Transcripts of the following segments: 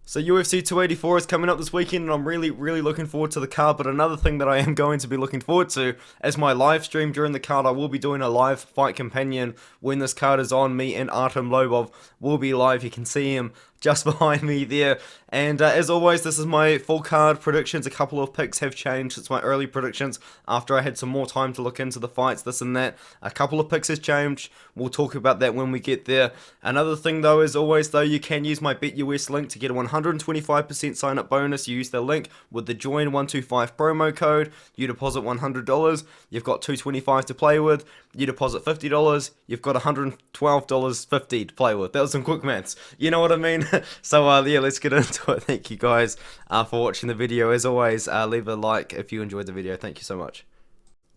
So UFC 284 is coming up this weekend and I'm really looking forward to the card, but another thing that I am going to be looking forward to is my live stream during the card. I will be doing a live fight companion when this card is on. Me and Artem Lobov will be live. You can see him just behind me there. And as always, this is my full card predictions. A couple of picks have changed. It's my early predictions after I had some more time to look into the fights, this and that. A couple of picks has changed. We'll talk about that when we get there. Another thing though, as always though, you can use my BetUS link to get a 125% sign up bonus. You use the link with the join125 promo code. You deposit $100. You've got $225 to play with. You deposit $50. You've got $112.50 to play with. That was some quick maths. You know what I mean? So yeah, let's get into it. Thank you guys for watching the video. As always, leave a like if you enjoyed the video. Thank you so much.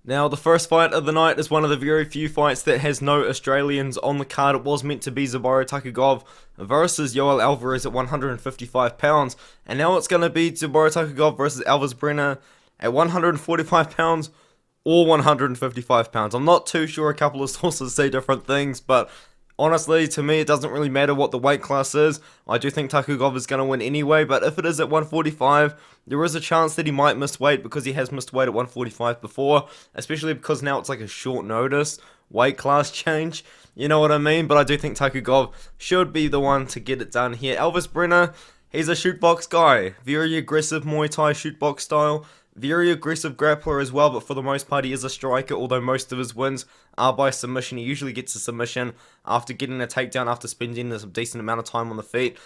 Now, the first fight of the night is one of the very few fights that has no Australians on the card. It was meant to be Zubaira Tukhugov versus Yoel Alvarez at 155 pounds. And now it's going to be Zubaira Tukhugov versus Elves Brenner at 145 pounds or 155 pounds. I'm not too sure. A couple of sources say different things, but honestly, to me, it doesn't really matter what the weight class is. I do think Tukhugov is going to win anyway, but if it is at 145, there is a chance that he might miss weight because he has missed weight at 145 before, especially because now it's like a short notice weight class change. You know what I mean? But I do think Tukhugov should be the one to get it done here. Elves Brenner, he's a shootbox guy. Very aggressive Muay Thai shootbox style. Very aggressive grappler as well, but for the most part he is a striker, although most of his wins are by submission. He usually gets a submission after getting a takedown after spending a decent amount of time on the feet.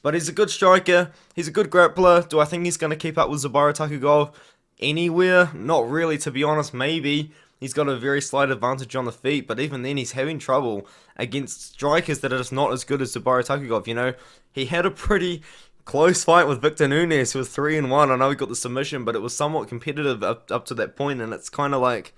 But he's a good striker, he's a good grappler. Do I think he's going to keep up with Zubaira Tukhugov anywhere? Not really, to be honest. Maybe. He's got a very slight advantage on the feet, but even then he's having trouble against strikers that are just not as good as Zubaira Tukhugov. You know, he had a pretty close fight with Victor Nunes, who was 3-1. I know he got the submission, but it was somewhat competitive up to that point, and it's kind of like,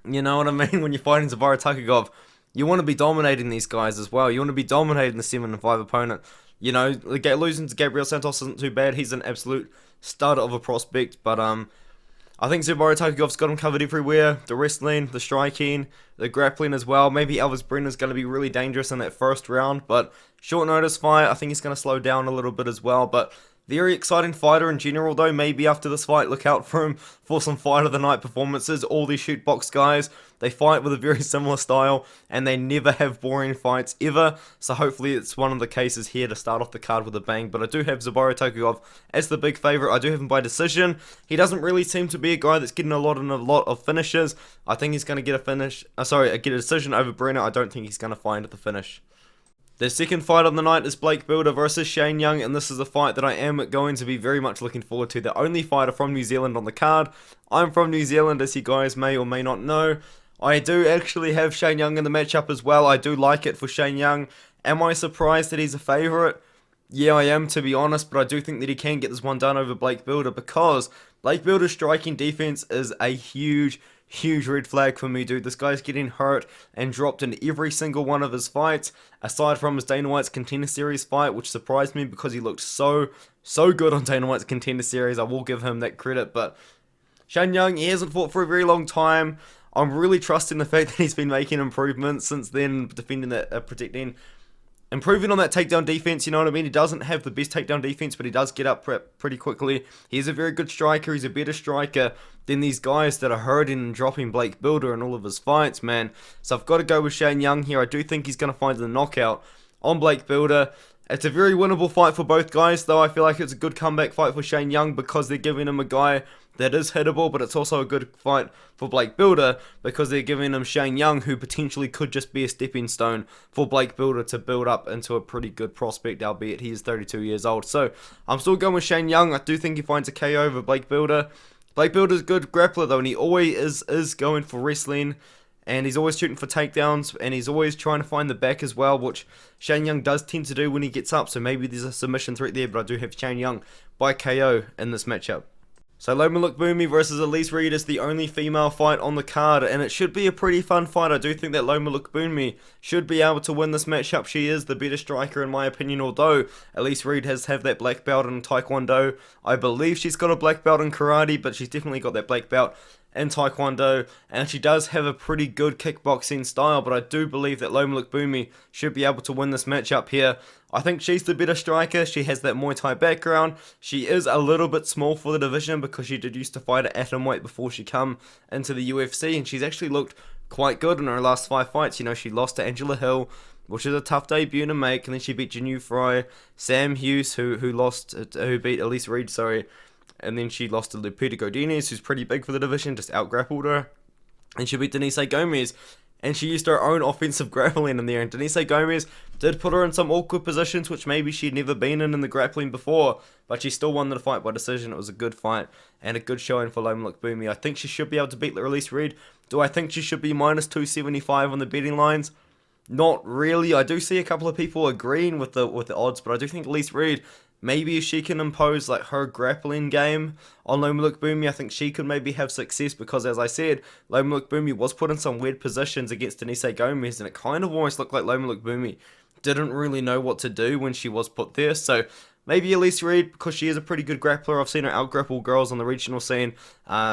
you know what I mean, when you're fighting Zubaira Tukhugov, you want to be dominating these guys as well. You want to be dominating the 7-5 opponent. You know, losing to Gabriel Santos isn't too bad. He's an absolute stud of a prospect, but I think Zubaira Tukhugov's got him covered everywhere. The wrestling, the striking, the grappling as well. Maybe Elves Brenner's going to be really dangerous in that first round, but short notice fight. I think he's going to slow down a little bit as well, but very exciting fighter in general though. Maybe after this fight, look out for him for some fight of the night performances. All these shootbox guys, they fight with a very similar style and they never have boring fights ever. So hopefully it's one of the cases here to start off the card with a bang. But I do have Zubaira Tukhugov as the big favourite. I do have him by decision. He doesn't really seem to be a guy that's getting a lot of finishes. I think he's going to get get a decision over Brenner. I don't think he's going to find the finish. The second fight of the night is Bilder versus Shane Young, and this is a fight that I am going to be very much looking forward to. The only fighter from New Zealand on the card. I'm from New Zealand, as you guys may or may not know. I do actually have Shane Young in the matchup as well. I do like it for Shane Young. Am I surprised that he's a favourite? Yeah, I am, to be honest, but I do think that he can get this one done over Bilder because Bilder's striking defense is a huge red flag for me, dude. This guy's getting hurt and dropped in every single one of his fights, aside from his Dana White's Contender Series fight, which surprised me because he looked so good on Dana White's Contender Series. I will give him that credit, but Shane Young, he hasn't fought for a very long time. I'm really trusting the fact that he's been making improvements since then, improving on that takedown defense, you know what I mean? He doesn't have the best takedown defense, but he does get up pretty quickly. He's a very good striker. He's a better striker than these guys that are hurting and dropping Bilder in all of his fights, man. So I've got to go with Shane Young here. I do think he's going to find the knockout on Bilder. It's a very winnable fight for both guys, though. I feel like it's a good comeback fight for Shane Young because they're giving him a guy that is hittable, but it's also a good fight for Bilder because they're giving him Shane Young, who potentially could just be a stepping stone for Bilder to build up into a pretty good prospect, albeit he is 32 years old. So I'm still going with Shane Young. I do think he finds a KO over Bilder. Bilder's a good grappler though, and he always is going for wrestling, and he's always shooting for takedowns, and he's always trying to find the back as well, which Shane Young does tend to do when he gets up. So maybe there's a submission threat there, but I do have Shane Young by KO in this matchup. So Loma Lookboonmee versus Elise is the only female fight on the card, and it should be a pretty fun fight. I do think that Loma Lookboonmee should be able to win this matchup. She is the better striker in my opinion, although Elise has that black belt in Taekwondo. I believe she's got a black belt in karate, but she's definitely got that black belt in Taekwondo, and she does have a pretty good kickboxing style, but I do believe that Loma Lookboonmee should be able to win this matchup here. I think she's the better striker. She has that Muay Thai background. She is a little bit small for the division because she did used to fight at atomweight before she come into the UFC, and she's actually looked quite good in her last 5 fights. You know, she lost to Angela Hill, which is a tough debut to make, and then she beat Janu Fry, Sam Hughes, who beat Elise Reed, sorry, and then she lost to Lupita Godinez, who's pretty big for the division, just out-grappled her, and she beat Denise Gomez, and she used her own offensive grappling in there, and Denise Gomez did put her in some awkward positions, which maybe she'd never been in the grappling before, but she still won the fight by decision. It was a good fight, and a good showing for Loma Lookboonmee. I think she should be able to beat Elise Reed. Do I think she should be minus 275 on the betting lines? Not really. I do see a couple of people agreeing with the odds, but I do think Elise Reed, maybe if she can impose like her grappling game on Loma Lookboonmee, I think she could maybe have success, because as I said, Loma Lookboonmee was put in some weird positions against Denise Gomez, and it kind of almost looked like Loma Lookboonmee didn't really know what to do when she was put there. So maybe Elise Reed, because she is a pretty good grappler. I've seen her out-grapple girls on the regional scene,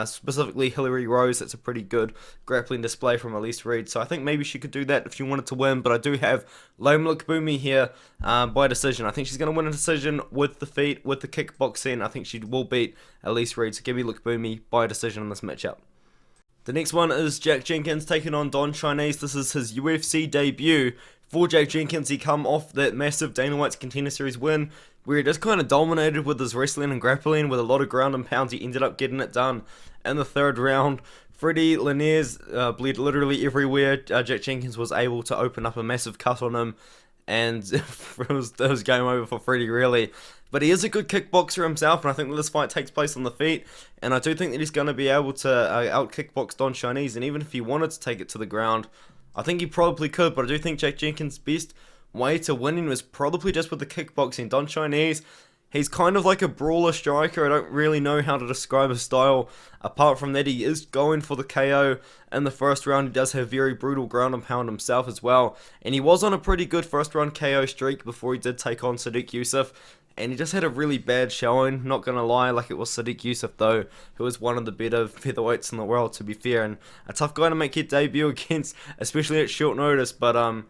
specifically Hillary Rose. That's a pretty good grappling display from Elise Reed. So I think maybe she could do that if she wanted to win. But I do have Loma Lookboonmee here by decision. I think she's going to win a decision with the feet, with the kickboxing. I think she will beat Elise Reed. So give me Lookboonmee by decision in this matchup. The next one is Jack Jenkins taking on Don Shainis. This is his UFC debut. For Jack Jenkins, he come off that massive Dana White's Contender Series win, where he just kind of dominated with his wrestling and grappling with a lot of ground and pounds. He ended up getting it done in the third round. Freddie Linares bled literally everywhere. Jack Jenkins was able to open up a massive cut on him, and it was game over for Freddie, really. But he is a good kickboxer himself, and I think that this fight takes place on the feet, and I do think that he's going to be able to out-kickbox Don Shainis, and even if he wanted to take it to the ground, I think he probably could, but I do think Jack Jenkins' best way to winning was probably just with the kickboxing. Don Shainis, he's kind of like a brawler striker. I don't really know how to describe his style. Apart from that, he is going for the KO in the first round. He does have very brutal ground and pound himself as well. And he was on a pretty good first round KO streak before he did take on Sadiq Yusuff. And he just had a really bad showing, not going to lie, like it was Sadiq Yusuff though, who is one of the better featherweights in the world, to be fair, and a tough guy to make his debut against, especially at short notice. But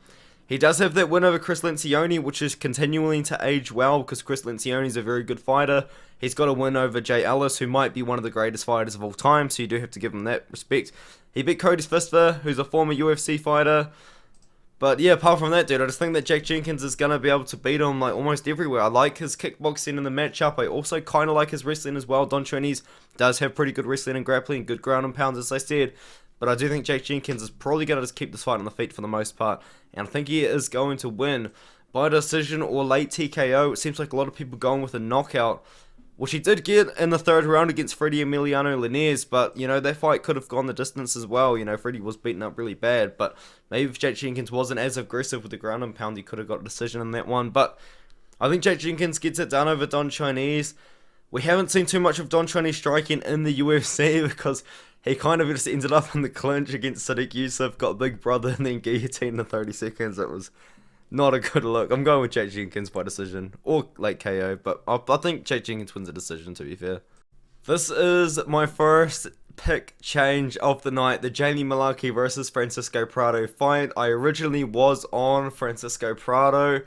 he does have that win over Chris Lencioni, which is continuing to age well, because Chris Lencioni is a very good fighter. He's got a win over Jay Ellis, who might be one of the greatest fighters of all time, so you do have to give him that respect. He beat Cody Fistler, who's a former UFC fighter. But yeah, apart from that, dude, I just think that Jack Jenkins is going to be able to beat him like almost everywhere. I like his kickboxing in the matchup. I also kind of like his wrestling as well. Don Shainis does have pretty good wrestling and grappling, good ground and pounds, as I said. But I do think Jack Jenkins is probably going to just keep this fight on the feet for the most part. And I think he is going to win by decision or late TKO. It seems like a lot of people going with a knockout, which he did get in the third round against Freddie Emiliano Linares, but, you know, that fight could have gone the distance as well. You know, Freddie was beaten up really bad, but maybe if Jack Jenkins wasn't as aggressive with the ground and pound, he could have got a decision in that one. But I think Jack Jenkins gets it done over Don Shainis. We haven't seen too much of Don Shainis striking in the UFC because he kind of just ended up in the clinch against Sadiq Yusuff, got Big Brother, and then guillotined in 30 seconds. It was not a good look. I'm going with Jack Jenkins by decision or late KO, but I think Jack Jenkins wins a decision, to be fair. This is my first pick change of the night, the Jamie Mullarkey versus Francisco Prado fight. I originally was on Francisco Prado,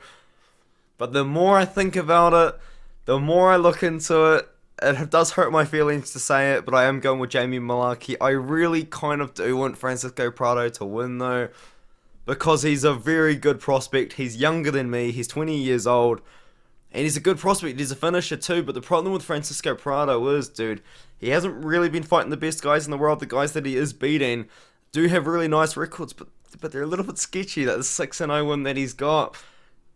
but the more I think about it, the more I look into it, it does hurt my feelings to say it, but I am going with Jamie Mullarkey. I really kind of do want Francisco Prado to win though, because he's a very good prospect. He's younger than me, he's 20 years old, and he's a good prospect. He's a finisher too, but the problem with Francisco Prado is, dude, he hasn't really been fighting the best guys in the world. The guys that he is beating do have really nice records, but they're a little bit sketchy. That 6-0 win that he's got,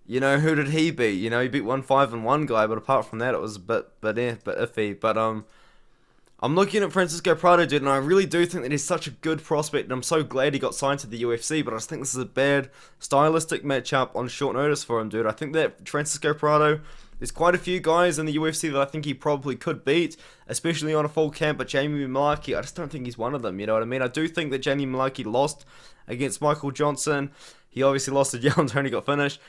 you know, who did he beat? You know, he beat 1-5-1 guy, but apart from that, it was a bit iffy. But I'm looking at Francisco Prado, dude, and I really do think that he's such a good prospect, and I'm so glad he got signed to the UFC, but I just think this is a bad stylistic matchup on short notice for him, dude. I think that Francisco Prado, there's quite a few guys in the UFC that I think he probably could beat, especially on a full camp, but Jamie Mullarkey, I just don't think he's one of them, you know what I mean? I do think that Jamie Mullarkey lost against Michael Johnson. He obviously lost to Jones, only got finished.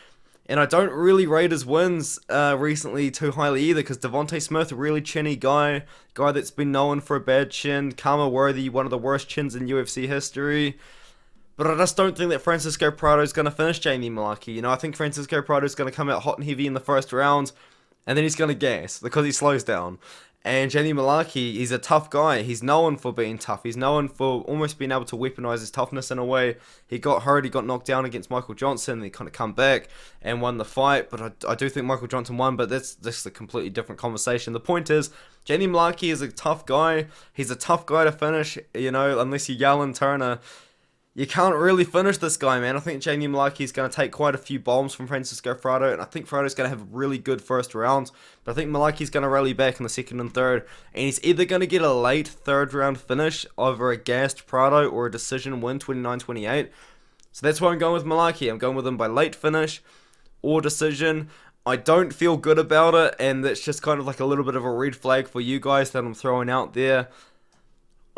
And I don't really rate his wins recently too highly either, because Devontae Smith, a really chinny guy that's been known for a bad chin. Karma Worthy, one of the worst chins in UFC history. But I just don't think that Francisco Prado is going to finish Jamie Mullarkey. You know, I think Francisco Prado is going to come out hot and heavy in the first round, and then he's going to gas because he slows down. And Jamie Mullarkey, he's a tough guy. He's known for being tough. He's known for almost being able to weaponize his toughness in a way. He got hurt. He got knocked down against Michael Johnson. And he kind of come back and won the fight. But I do think Michael Johnson won. But that's a completely different conversation. The point is, Jamie Mullarkey is a tough guy. He's a tough guy to finish. You know, unless you yell and Turner, you can't really finish this guy, man. I think Jamie Mullarkey is going to take quite a few bombs from Francisco Prado, and I think Prado's going to have a really good first round. But I think Mullarkey's going to rally back in the second and third, and he's either going to get a late third round finish over a gassed Prado or a decision win 29-28. So that's why I'm going with Mullarkey. I'm going with him by late finish or decision. I don't feel good about it, and that's just kind of like a little bit of a red flag for you guys that I'm throwing out there.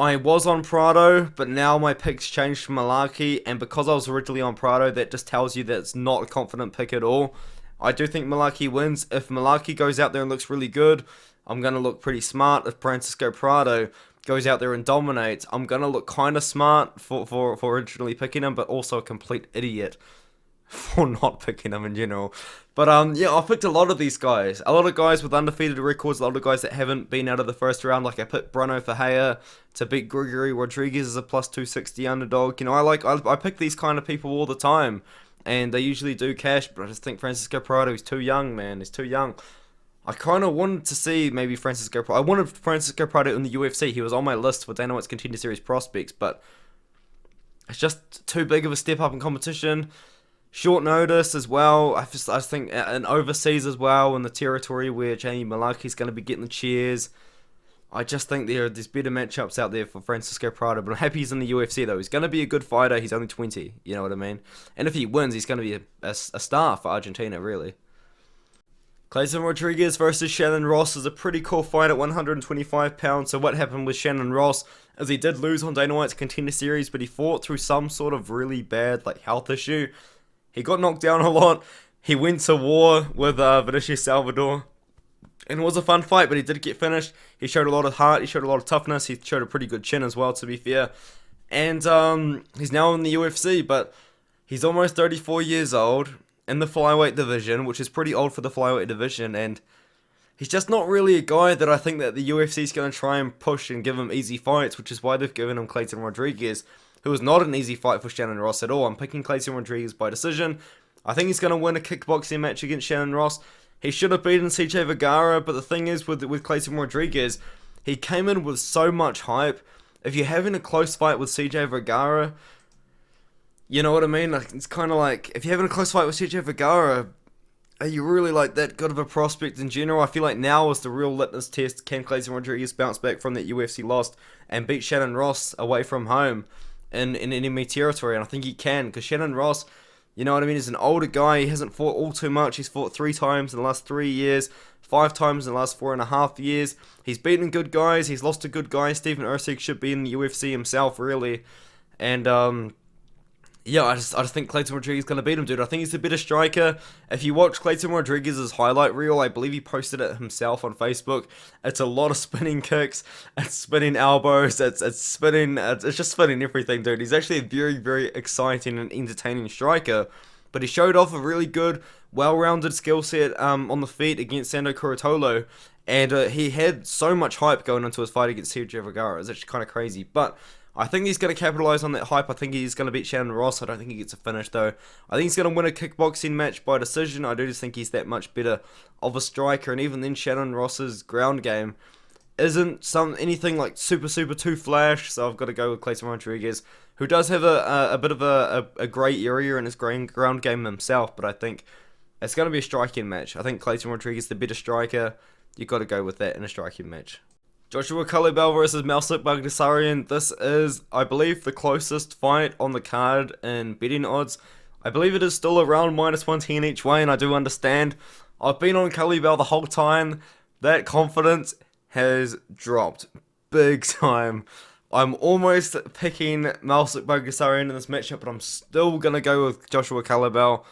I was on Prado, but now my pick's changed to Mullarkey, and because I was originally on Prado, that just tells you that it's not a confident pick at all. I do think Mullarkey wins. If Mullarkey goes out there and looks really good, I'm going to look pretty smart. If Francisco Prado goes out there and dominates, I'm going to look kind of smart for originally picking him, but also a complete idiot for not picking him in general. But yeah, I picked a lot of these guys. A lot of guys with undefeated records, a lot of guys that haven't been out of the first round. Like I picked Brenner for Haya to beat Gregory Rodrigues as a plus 260 underdog. You know, I pick these kind of people all the time, and they usually do cash, but I just think Francisco Prado, he's too young, man. He's too young. I kind of wanted to see maybe Francisco Prado. I wanted Francisco Prado in the UFC. He was on my list for Dana White's Contender Series prospects, but it's just too big of a step up in competition. Short notice as well. I just think and overseas as well, in the territory where Jamie Mullarkey's going to be getting the cheers. I just think there's better matchups out there for Francisco Prado, but I'm happy he's in the UFC though. He's going to be a good fighter. He's only 20, you know what I mean? And if he wins, he's going to be a star for Argentina, really. Kleydson Rodrigues versus Shannon Ross is a pretty cool fight at 125 pounds. So what happened with Shannon Ross is he did lose on Dana White's Contender Series, but he fought through some sort of really bad health issue. He got knocked down a lot. He went to war with Vinicius Salvador. And it was a fun fight, but he did get finished. He showed a lot of heart. He showed a lot of toughness. He showed a pretty good chin as well, to be fair. And he's now in the UFC, but he's almost 34 years old in the flyweight division, which is pretty old for the flyweight division. And he's just not really a guy that I think that the UFC is going to try and push and give him easy fights, which is why they've given him Kleydson Rodrigues, who was not an easy fight for Shannon Ross at all. I'm picking Kleydson Rodrigues by decision. I think he's going to win a kickboxing match against Shannon Ross. He should have beaten CJ Vergara, but the thing is with Kleydson Rodrigues, he came in with so much hype. If you're having a close fight with CJ Vergara, you know what I mean? It's kind of like, if you're having a close fight with CJ Vergara, are you really that good of a prospect in general? I feel like now is the real litmus test. Can Kleydson Rodrigues bounce back from that UFC loss and beat Shannon Ross away from home in enemy territory? And I think he can, because Shannon Ross, you know what I mean, is an older guy. He hasn't fought all too much. He's fought 3 times in the last 3 years, 5 times in the last 4.5 years. He's beaten good guys. He's lost to good guys. Stephen Usyk should be in the UFC himself, really. And yeah, I just think Kleydson Rodrigues is going to beat him, dude. I think he's a better striker. If you watch Kleydson Rodrigues' highlight reel, I believe he posted it himself on Facebook. It's a lot of spinning kicks. It's spinning elbows. It's spinning. It's just spinning everything, dude. He's actually a very, very exciting and entertaining striker. But he showed off a really good, well-rounded skill set on the feet against Sando Curatolo. And he had so much hype going into his fight against Sergio Vergara. It's actually kind of crazy. But I think he's going to capitalize on that hype. I think he's going to beat Shannon Ross. I don't think he gets a finish, though. I think he's going to win a kickboxing match by decision. I do just think he's that much better of a striker. And even then, Shannon Ross's ground game isn't anything super too flash. So I've got to go with Kleydson Rodrigues, who does have a bit of a grey area in his ground game himself. But I think it's going to be a striking match. I think Kleydson Rodrigues is the better striker. You've got to go with that in a striking match. Joshua Culibao versus Melsik Baghdasaryan. This is, I believe, the closest fight on the card in betting odds. I believe it is still around -110 each way, and I do understand. I've been on Culibao the whole time. That confidence has dropped big time. I'm almost picking Melsik Baghdasaryan in this matchup, but I'm still going to go with Joshua Culibao.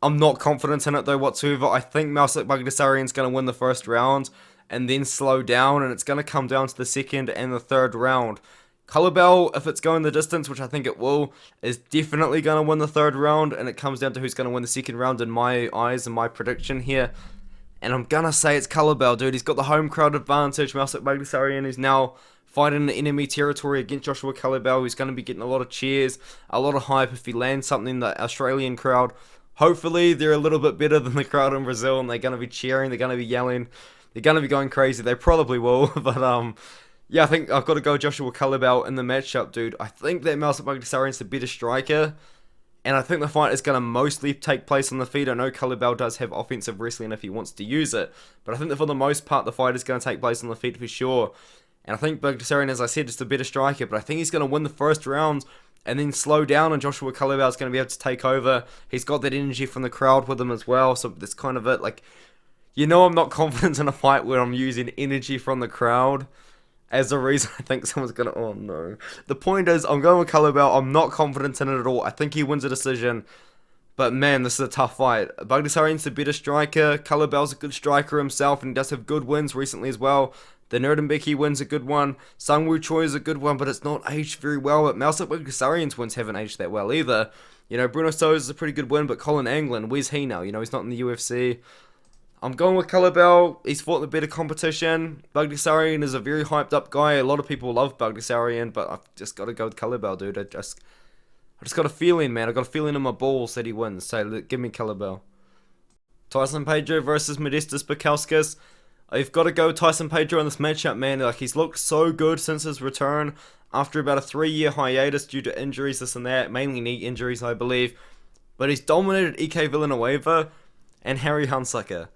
I'm not confident in it though whatsoever. I think Melsik Baghdasaryan's going to win the first round and then slow down, and it's going to come down to the second and the third round. Culibao, if it's going the distance, which I think it will, is definitely going to win the third round, and it comes down to who's going to win the second round in my eyes and my prediction here. And I'm going to say it's Culibao, dude. He's got the home crowd advantage. Melsik Baghdasaryan is now fighting in enemy territory against Joshua Culibao, who's going to be getting a lot of cheers, a lot of hype if he lands something. The Australian crowd, hopefully they're a little bit better than the crowd in Brazil, and they're going to be cheering, they're going to be yelling, they're going to be going crazy. They probably will, but yeah, I think I've got to go Joshua Culibao in the matchup, dude. I think that Melsik Baghdasaryan's the better striker, and I think the fight is going to mostly take place on the feet. I know Culibao does have offensive wrestling if he wants to use it, but I think that for the most part, the fight is going to take place on the feet for sure. And I think Baghdasaryan, as I said, is the better striker, but I think he's going to win the first round and then slow down, and Joshua Culibao is going to be able to take over. He's got that energy from the crowd with him as well, so that's kind of it. Like, you know, I'm not confident in a fight where I'm using energy from the crowd as a reason I think someone's going to... Oh, no. The point is, I'm going with Culibao. I'm not confident in it at all. I think he wins a decision. But, man, this is a tough fight. Baghdasaryan's the better striker. Culibao's a good striker himself, and he does have good wins recently as well. The Nurdenbecki win's a good one. Sungwoo Choi is a good one, but it's not aged very well. But Melsik Baghdasaryan's wins haven't aged that well either. You know, Bruno Souza is a pretty good win, but Colin Anglin, where's he now? You know, he's not in the UFC. I'm going with Culibao. He's fought the better competition. Baghdasaryan is a very hyped up guy. A lot of people love Baghdasaryan, but I've just got to go with Culibao, dude. I just got a feeling, man. I got a feeling in my balls that he wins. So give me Culibao. Tyson Pedro versus Modestas Bukauskas. I've got to go Tyson Pedro in this matchup, man. Like, he's looked so good since his return after about a 3-year hiatus due to injuries, this and that, mainly knee injuries, I believe. But he's dominated EK Villanueva and Harry Hunsucker.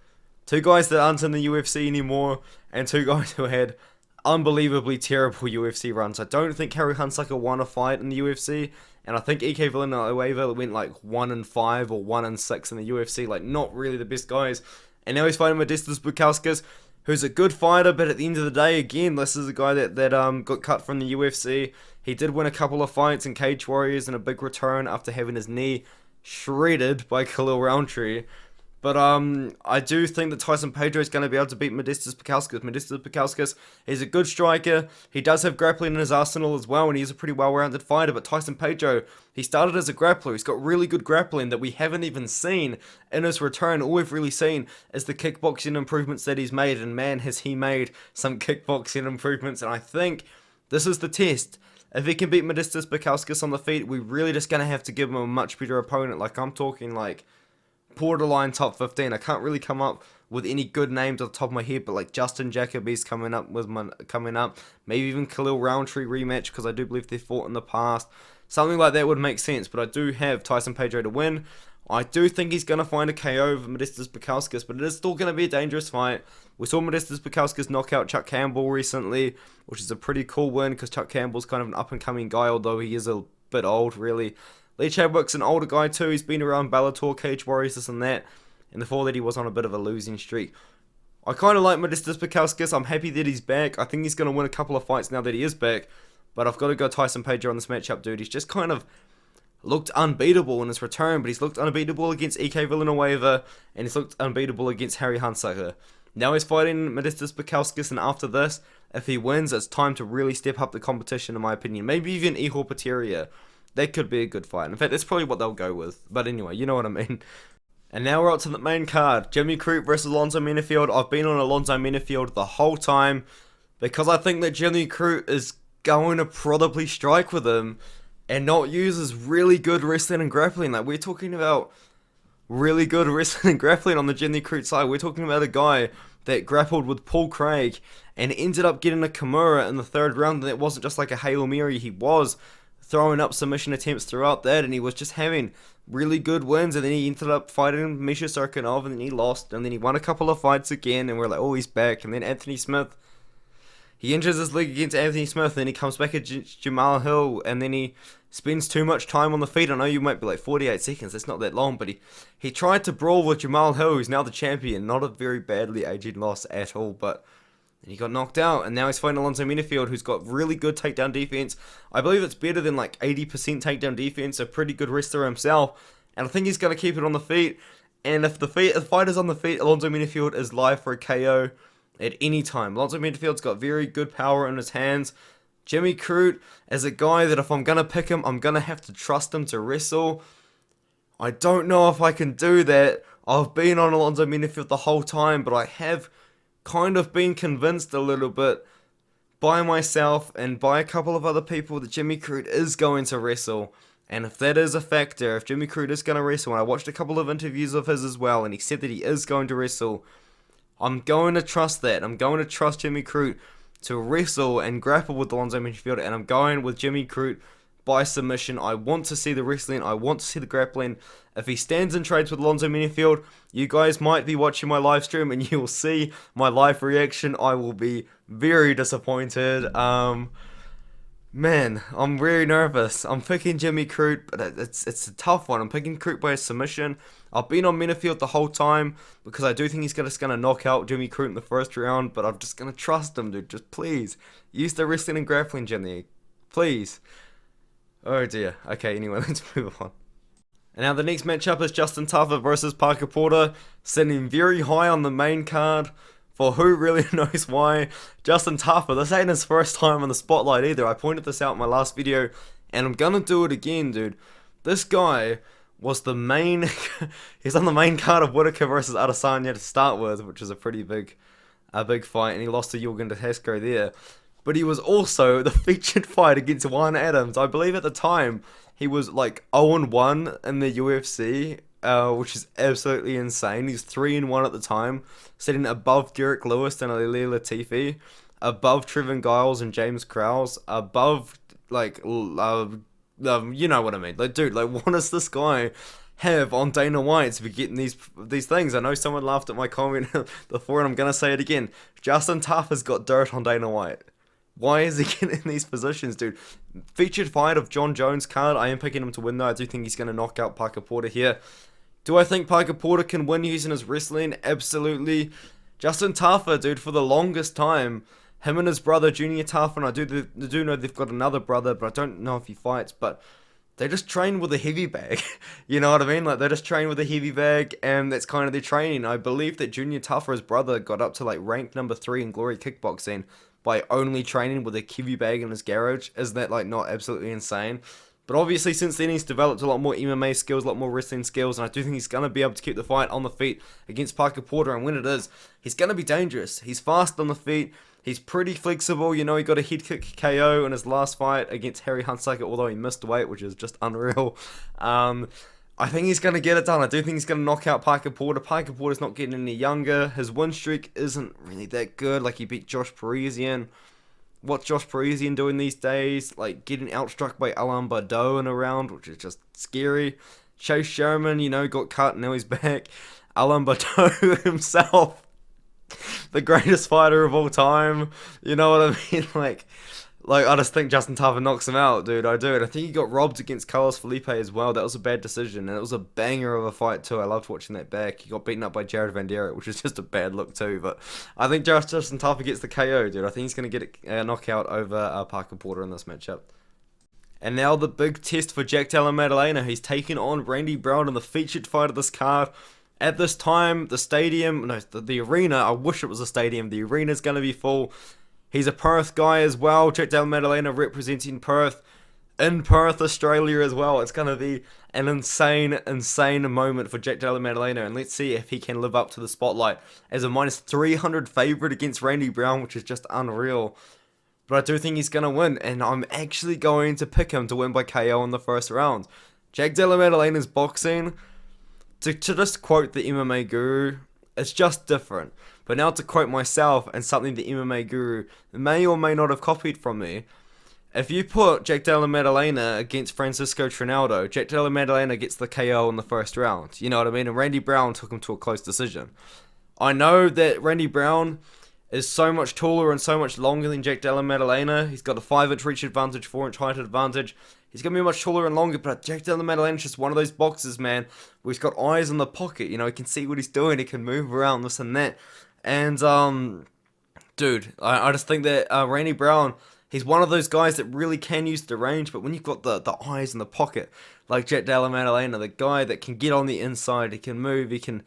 Two guys that aren't in the UFC anymore, and two guys who had unbelievably terrible UFC runs. I don't think Harry Hunsucker won a fight in the UFC, and I think EK Villanueva went like 1-5 or 1-6 in the UFC, like not really the best guys. And now he's fighting Modestas Bukauskas, who's a good fighter, but at the end of the day, again, this is a guy that got cut from the UFC. He did win a couple of fights in Cage Warriors and a big return after having his knee shredded by Khalil Roundtree. But I do think that Tyson Pedro is going to be able to beat Modestas Bukauskas. Modestas Bukauskas is a good striker. He does have grappling in his arsenal as well, and he's a pretty well-rounded fighter. But Tyson Pedro, he started as a grappler. He's got really good grappling that we haven't even seen in his return. All we've really seen is the kickboxing improvements that he's made, and man, has he made some kickboxing improvements. And I think this is the test. If he can beat Modestas Bukauskas on the feet, we're really just going to have to give him a much better opponent. Like, I'm talking like borderline top 15. I can't really come up with any good names off the top of my head, but like Justin Jacoby's coming up. Maybe even Khalil Roundtree rematch, because I do believe they fought in the past. Something like that would make sense, but I do have Tyson Pedro to win. I do think he's going to find a KO over Modestas Bukauskas, but it is still going to be a dangerous fight. We saw Modestas Bukauskas knock out Chuck Campbell recently, which is a pretty cool win, because Chuck Campbell's kind of an up-and-coming guy, although he is a bit old, really. Lee Chadwick's an older guy too. He's been around Bellator, Cage Warriors, this and that. And before that, he was on a bit of a losing streak. I kind of like Modestas Bukauskas. I'm happy that he's back. I think he's going to win a couple of fights now that he is back. But I've got to go Tyson Pedro on this matchup, dude. He's just kind of looked unbeatable in his return, but he's looked unbeatable against EK Villanueva, and he's looked unbeatable against Harry Hunsucker. Now he's fighting Modestas Bukauskas, and after this, if he wins, it's time to really step up the competition, in my opinion. Maybe even Ihor Peteria. That could be a good fight. In fact, that's probably what they'll go with. But anyway, you know what I mean. And now we're up to the main card. Jimmy Crute versus Alonzo Menifield. I've been on Alonzo Menifield the whole time, because I think that Jimmy Crute is going to probably strike with him and not use his really good wrestling and grappling. Like, we're talking about really good wrestling and grappling on the Jimmy Crute side. We're talking about a guy that grappled with Paul Craig and ended up getting a Kimura in the third round. And it wasn't just like a Hail Mary. He was throwing up submission attempts throughout that, and he was just having really good wins. And then he ended up fighting Misha Sarkinov, and then he lost, and then he won a couple of fights again, and we're like, oh, he's back. And then Anthony Smith, he injures his leg against Anthony Smith, and then he comes back against Jamal Hill, and then he spends too much time on the feet. I know you might be like, 48 seconds, that's not that long, but he tried to brawl with Jamal Hill, who's now the champion. Not a very badly aged loss at all, but and he got knocked out, and now he's fighting Alonzo Menifield, who's got really good takedown defense. I believe it's better than like 80% takedown defense, a pretty good wrestler himself, and I think he's going to keep it on the feet. And if the fight is on the feet, Alonzo Menifield is live for a KO at any time. Alonzo Menifield's got very good power in his hands. Jimmy Crute is a guy that if I'm going to pick him, I'm going to have to trust him to wrestle. I don't know if I can do that. I've been on Alonzo Menifield the whole time, but I have kind of been convinced a little bit by myself and by a couple of other people that Jimmy Crute is going to wrestle. And if that is a factor, if Jimmy Crute is going to wrestle, and I watched a couple of interviews of his as well, and he said that he is going to wrestle, I'm going to trust that. I'm going to trust Jimmy Crute to wrestle and grapple with Alonzo Menifield, and I'm going with Jimmy Crute by submission. I want to see the wrestling, I want to see the grappling. If he stands and trades with Alonzo Menifield, you guys might be watching my live stream and you will see my live reaction. I will be very disappointed. Man, I'm very nervous. I'm picking Jimmy Crute, but it's a tough one. I'm picking Crute by a submission. I've been on Menifield the whole time because I do think he's just going to knock out Jimmy Crute in the first round, but I'm just going to trust him, dude. Just please, use the wrestling and grappling, Jimmy. Please. Oh dear. Okay, anyway, let's move on. And now the next matchup is Justin Tafa versus Parker Porter, sitting very high on the main card. For who really knows why. Justin Tafa, this ain't his first time in the spotlight either. I pointed this out in my last video, and I'm gonna do it again, dude. This guy was the main... he's on the main card of Whitaker versus Adesanya to start with, which is a pretty big fight, and he lost to Yorgan Dehesco there. But he was also the featured fight against Juan Adams. I believe at the time, he was like 0-1 in the UFC, which is absolutely insane. He's 3-1 at the time, sitting above Derek Lewis and Ali Latifi, above Trevin Giles and James Krause, above, like, you know what I mean. Like, dude, like, what does this guy have on Dana White to be getting these things? I know someone laughed at my comment before, and I'm going to say it again. Justin Tafa's got dirt on Dana White. Why is he getting in these positions, dude? Featured fight of John Jones card. I am picking him to win, though. I do think he's going to knock out Parker Porter here. Do I think Parker Porter can win using his wrestling? Absolutely. Justin Tafa, dude, for the longest time, him and his brother, Junior Tafa, and I do know they've got another brother, but I don't know if he fights, but they just train with a heavy bag. You know what I mean? Like, they just train with a heavy bag, and that's kind of their training. I believe that Junior Tafa, his brother, got up to, like, rank number 3 in Glory Kickboxing by only training with a heavy bag in his garage. Isn't that, like, not absolutely insane? But obviously, since then, he's developed a lot more MMA skills, a lot more wrestling skills, and I do think he's going to be able to keep the fight on the feet against Parker Porter, and when it is, he's going to be dangerous. He's fast on the feet, he's pretty flexible, you know, he got a head kick KO in his last fight against Harry Hunsucker, although he missed weight, which is just unreal. I think he's going to get it done. I do think he's going to knock out Parker Porter. Parker Porter's not getting any younger. His win streak isn't really that good. Like, he beat Josh Parisian. What's Josh Parisian doing these days? Like, getting outstruck by Alain Baudot in a round, which is just scary. Chase Sherman, you know, got cut and now he's back. Alain Baudot himself, the greatest fighter of all time. You know what I mean? Like, I just think Justin Tafa knocks him out, dude. I do. And I think he got robbed against Carlos Felipe as well. That was a bad decision. And it was a banger of a fight, too. I loved watching that back. He got beaten up by Jared Van Der, which is just a bad look, too. But I think Justin Tafa gets the KO, dude. I think he's going to get a knockout over Parker Porter in this matchup. And now the big test for Jack Della Maddalena. He's taking on Randy Brown in the featured fight of this card. At this time, the arena, I wish it was a stadium. The arena's going to be full. He's a Perth guy as well. Jack Della Maddalena representing Perth in Perth, Australia as well. It's going to be an insane moment for Jack Della Maddalena. And let's see if he can live up to the spotlight as a minus 300 favourite against Randy Brown, which is just unreal. But I do think he's going to win. And I'm actually going to pick him to win by KO in the first round. Jack Della Maddalena's boxing, to just quote the MMA guru, it's just different. But now to quote myself and something the MMA guru may or may not have copied from me, if you put Jack Della Maddalena against Francisco Trinaldo, Jack Della Maddalena gets the KO in the first round. You know what I mean? And Randy Brown took him to a close decision. I know that Randy Brown is so much taller and so much longer than Jack Della Maddalena. He's got a 5-inch reach advantage, 4-inch height advantage. He's going to be much taller and longer, but Jack Della Maddalena is just one of those boxers, man, where he's got eyes in the pocket. You know, he can see what he's doing. He can move around, this and that. And, dude, I just think that Randy Brown, He's one of those guys that really can use the range, but when you've got the eyes in the pocket, like Della, the guy that can get on the inside, he can move, he can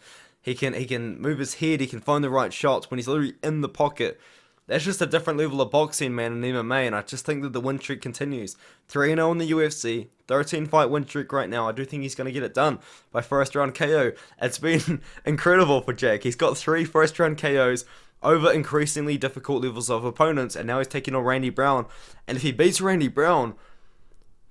move his head, he can find the right shots when he's literally in the pocket. That's just a different level of boxing, man, in MMA, and I just think that the win streak continues. 3-0 in the UFC, 13-fight win streak right now. I do think he's going to get it done by first-round KO. It's been incredible for Jack. He's got 3 first-round KOs over increasingly difficult levels of opponents, and now he's taking on Randy Brown. And if he beats Randy Brown,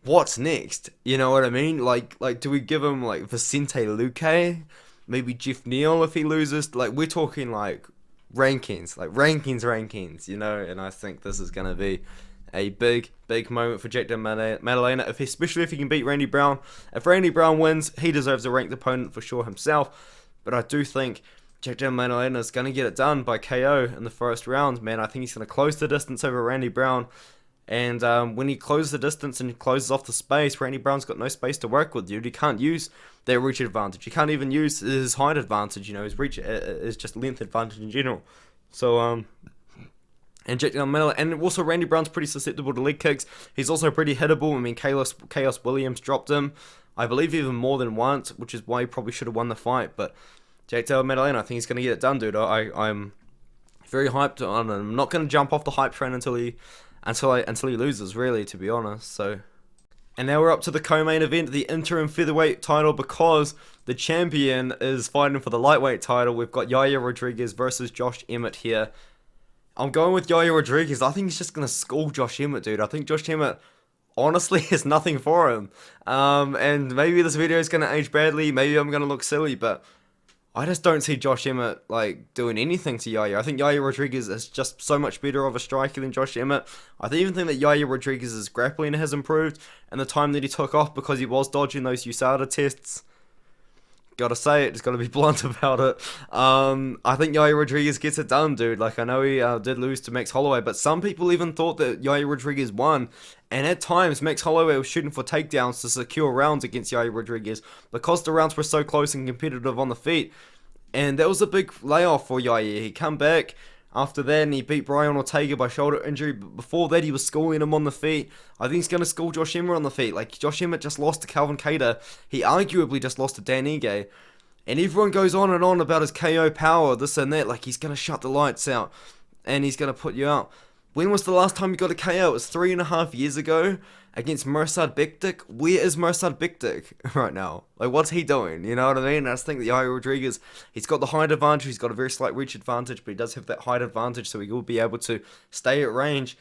what's next? You know what I mean? Like do we give him, like, Vicente Luque? Maybe Jeff Neal if he loses? Like, we're talking, like, rankings, you know, and I think this is going to be a big moment for Jack Della Maddalena, especially if he can beat Randy Brown. If Randy Brown wins, he deserves a ranked opponent for sure himself, but I do think Jack Della Maddalena is going to get it done by KO in the first round, man. I think he's going to close the distance over Randy Brown, and when he closes the distance and closes off the space, Randy Brown's got no space to work with, dude. He can't use their reach advantage. He can't even use his height advantage, you know. His reach is just length advantage in general. So, and Jack Della Maddalena, and also Randy Brown's pretty susceptible to leg kicks. He's also pretty hittable. I mean, Chaos Williams dropped him, I believe, even more than once, which is why he probably should have won the fight. But Jack Della Maddalena, I think he's going to get it done, dude. I'm very hyped on him. I'm not going to jump off the hype train until he loses, really, to be honest. So, and now we're up to the co-main event, the interim featherweight title, because the champion is fighting for the lightweight title. We've got Yair Rodrigues versus Josh Emmett here. I'm going with Yair Rodrigues. I think he's just going to school Josh Emmett, dude. I think Josh Emmett honestly has nothing for him. And maybe this video is going to age badly. Maybe I'm going to look silly, but I just don't see Josh Emmett, like, doing anything to Yair. I think Yair Rodrigues is just so much better of a striker than Josh Emmett. I even think that Yair Rodrigues' grappling has improved in the time that he took off, because he was dodging those USADA tests. Gotta say it, just gotta be blunt about it. I think Yair Rodrigues gets it done, dude. Like, I know he did lose to Max Holloway, but some people even thought that Yair Rodrigues won. And at times, Max Holloway was shooting for takedowns to secure rounds against Yair Rodrigues, because the rounds were so close and competitive on the feet. And that was a big layoff for Yair. He come back after that and he beat Brian Ortega by shoulder injury, but before that he was schooling him on the feet. I think he's going to school Josh Emmett on the feet. Like, Josh Emmett just lost to Calvin Kattar. He arguably just lost to Dan Ige. And everyone goes on and on about his KO power, this and that. Like, he's going to shut the lights out and he's going to put you out. When was the last time you got a KO? It was 3.5 years ago against Mirsad Bektik. Where is Mirsad Bektik right now? Like, what's he doing? You know what I mean? I just think that Yair Rodrigues, he's got the height advantage. He's got a very slight reach advantage, but he does have that height advantage, so he will be able to stay at range.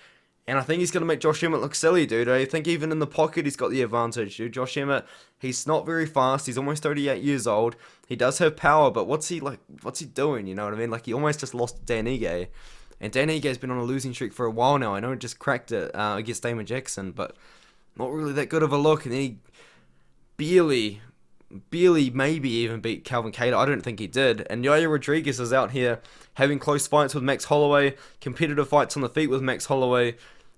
And I think he's going to make Josh Emmett look silly, dude. I think even in the pocket, he's got the advantage, dude. Josh Emmett, he's not very fast. He's almost 38 years old. He does have power, but what's he doing? You know what I mean? Like, he almost just lost to Dan Ige. And Dan Ige's been on a losing streak for a while now. I know he just cracked it against Damon Jackson, but not really that good of a look. And then he barely maybe even beat Calvin Kattar. I don't think he did. And Yair Rodrigues is out here having close fights with Max Holloway, competitive fights on the feet with Max Holloway,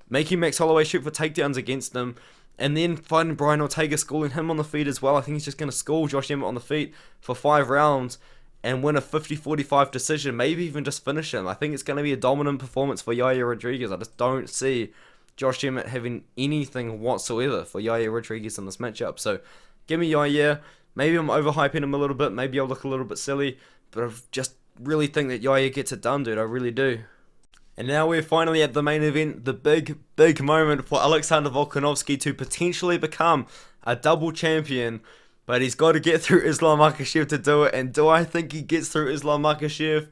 making Max Holloway shoot for takedowns against him, and then fighting Brian Ortega, schooling him on the feet as well. I think he's just going to school Josh Emmett on the feet for 5 rounds and win a 50-45 decision, maybe even just finish him. I think it's going to be a dominant performance for Yair Rodrigues. I just don't see Josh Emmett having anything whatsoever for Yair Rodrigues in this matchup. So give me Yair. Maybe I'm overhyping him a little bit. Maybe I'll look a little bit silly, but I just really think that Yair gets it done, dude. I really do. And now we're finally at the main event, the big moment for Alexander Volkanovski to potentially become a double champion. But he's got to get through Islam Makhachev to do it. And do I think he gets through Islam Makhachev?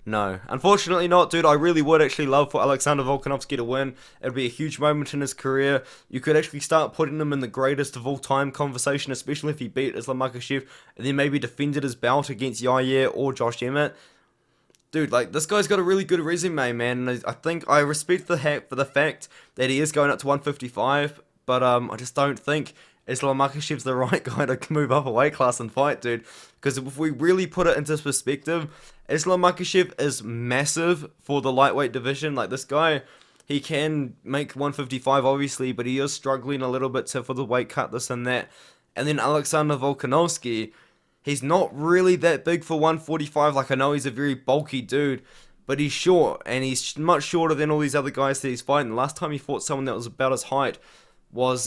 No. Unfortunately not, dude. I really would actually love for Alexander Volkanovski to win. It would be a huge moment in his career. You could actually start putting him in the greatest of all time conversation, especially if he beat Islam Makhachev and then maybe defended his belt against Yair or Josh Emmett. Dude, like, this guy's got a really good resume, man. And I think I respect the fact that he is going up to 155, but I just don't think Islam Makhachev's the right guy to move up a weight class and fight, dude. Because if we really put it into perspective, Islam Makhachev is massive for the lightweight division. Like, this guy, he can make 155, obviously, but he is struggling a little bit for the weight cut, this and that. And then Alexander Volkanovski, he's not really that big for 145. Like, I know he's a very bulky dude, but he's short, and he's much shorter than all these other guys that he's fighting. The last time he fought someone that was about his height was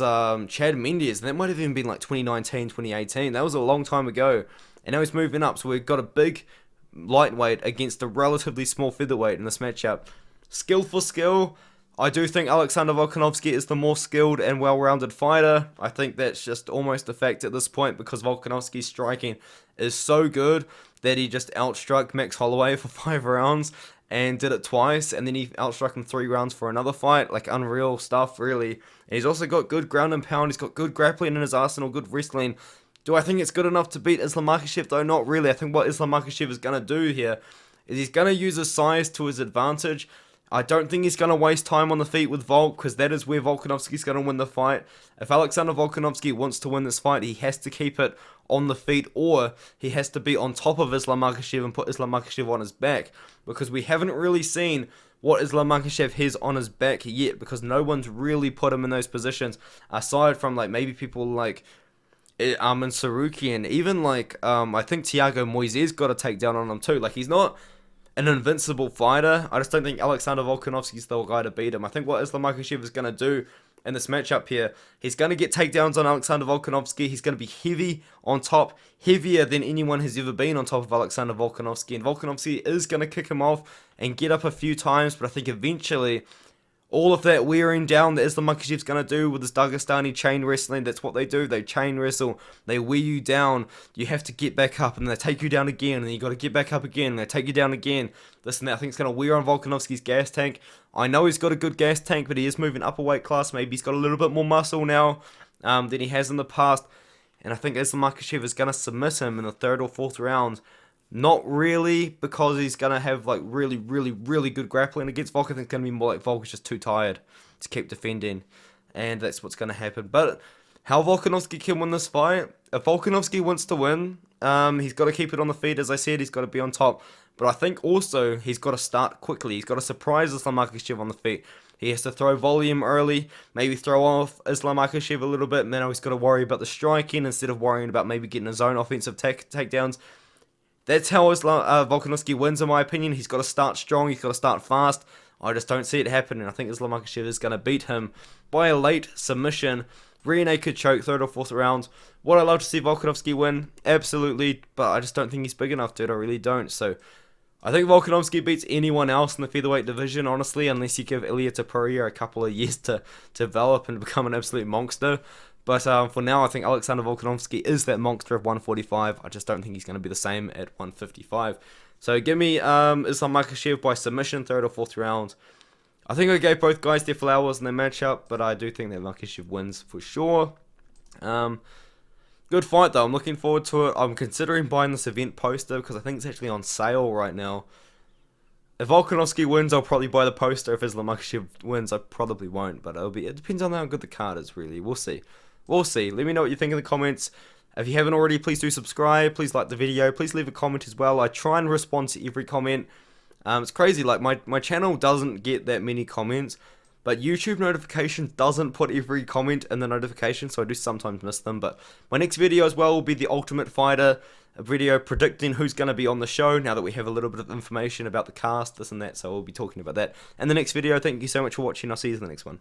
Chad Mendes, and that might have even been like 2019, 2018. That was a long time ago, and now he's moving up, so we've got a big lightweight against a relatively small featherweight in this matchup. Skill for skill, I do think Alexander Volkanovski is the more skilled and well-rounded fighter. I think that's just almost a fact at this point, because Volkanovski's striking is so good that he just outstruck Max Holloway for 5 rounds and did it twice, and then he outstruck him 3 rounds for another fight. Like, unreal stuff, really. And he's also got good ground and pound, he's got good grappling in his arsenal, good wrestling. Do I think it's good enough to beat Islam Makhachev, though? Not really. I think what Islam Makhachev is going to do here is he's going to use his size to his advantage. I don't think he's going to waste time on the feet with Volk, because that is where Volkanovski's going to win the fight. If Alexander Volkanovski wants to win this fight, he has to keep it on the feet, or he has to be on top of Islam Makhachev and put Islam Makhachev on his back, because we haven't really seen what Islam Makhachev has on his back yet, because no one's really put him in those positions, aside from like maybe people like Armin Sarukian, even like I think Thiago Moises got a takedown on him too. Like, he's not an invincible fighter. I just don't think Alexander Volkanovski's the guy to beat him. I think what Islam Makhachev is going to do in this matchup here, he's going to get takedowns on Alexander Volkanovski. He's going to be heavy on top, heavier than anyone has ever been on top of Alexander Volkanovski. And Volkanovski is going to kick him off and get up a few times, but I think eventually all of that wearing down that Islam Makhachev's going to do with his Dagestani chain wrestling, that's what they do. They chain wrestle, they wear you down, you have to get back up, and they take you down again, and then you got to get back up again, and they take you down again. This and that, I think it's going to wear on Volkanovski's gas tank. I know he's got a good gas tank, but he is moving up a weight class. Maybe he's got a little bit more muscle now than he has in the past. And I think Islam Makhachev is going to submit him in the 3rd or 4th round. Not really, because he's going to have like really good grappling against Volk. I think it's going to be more like Volk is just too tired to keep defending, and that's what's going to happen. But how Volkanovski can win this fight, if Volkanovski wants to win, he's got to keep it on the feet. As I said, he's got to be on top. But I think also he's got to start quickly. He's got to surprise Islam Makhachev on the feet. He has to throw volume early, maybe throw off Islam Makhachev a little bit, and then he's got to worry about the striking instead of worrying about maybe getting his own offensive takedowns. That's how Volkanovski wins, in my opinion. He's got to start strong, he's got to start fast. I just don't see it happening. I think Islam Makhachev is going to beat him by a late submission, rear naked choke, 3rd or 4th round. Would I love to see Volkanovski win? Absolutely, but I just don't think he's big enough, dude. I really don't. So I think Volkanovski beats anyone else in the featherweight division, honestly, unless you give Ilia Topuria a couple of years to develop and become an absolute monster. But for now, I think Alexander Volkanovski is that monster of 145. I just don't think he's going to be the same at 155. So give me Islam Makhachev by submission, 3rd or 4th round. I think I gave both guys their flowers in their matchup, but I do think that Makhachev wins for sure. Good fight though, I'm looking forward to it. I'm considering buying this event poster because I think it's actually on sale right now. If Volkanovski wins, I'll probably buy the poster. If Islam Makhachev wins, I probably won't, but it depends on how good the card is, really. We'll see. We'll see. Let me know what you think in the comments. If you haven't already, please do subscribe. Please like the video. Please leave a comment as well. I try and respond to every comment. It's crazy. Like, my channel doesn't get that many comments, but YouTube notification doesn't put every comment in the notification, so I do sometimes miss them. But my next video as well will be the Ultimate Fighter, a video predicting who's going to be on the show now that we have a little bit of information about the cast, this and that, so we'll be talking about that in the next video. Thank you so much for watching. I'll see you in the next one.